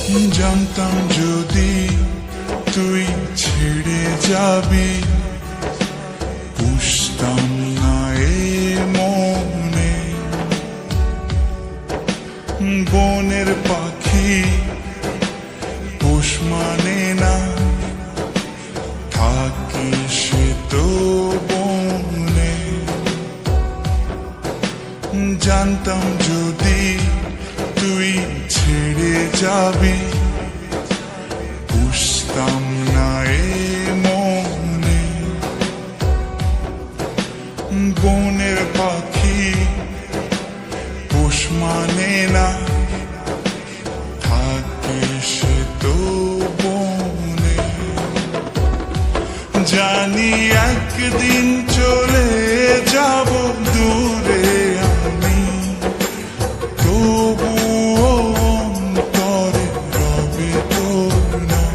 জানতাম যদি তুই ছেড়ে যাবি, পুষতাম না এ মনে। বনের পাখি পোষ মানে না, থাকি সে তো বনে। জানতাম যদি তুই ছেড়ে যাবি, পুষতাম না এ মনে। বনের পাখি পোষ মানে না, থাকে সে তো বনে। জানি একদিন চলে যাব দূরে আমি, তবুও অন্তরে রবে তোর নাম।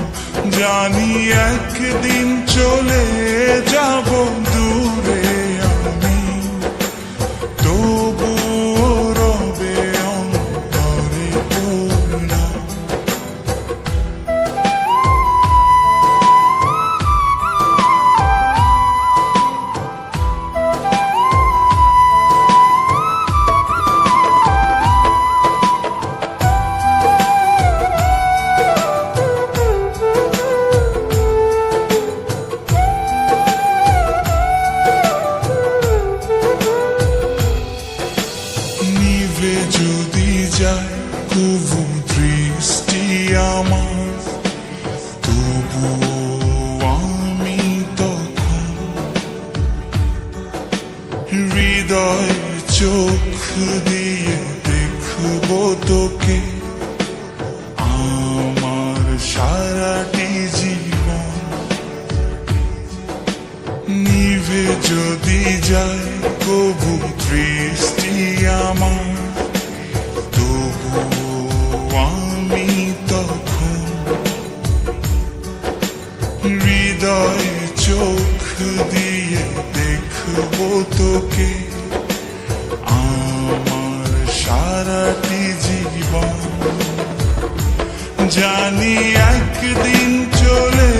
জানি একদিন চলে যাব দূরে আমি, তবুও রবে অন্তরে তোর নাম। যদি যায় কবু দৃষ্টি আমার, তবুও আমি তখন হৃদয় চোখ দিয়ে দেখব তোকে আমার সারাটি জীবন। নিভে যদি যায় কবু দৃষ্টি আমার, আমি তখন হৃদয় চোখ দিয়ে দেখব তোকে আমার সারাটি জীবন। জানি একদিন চলে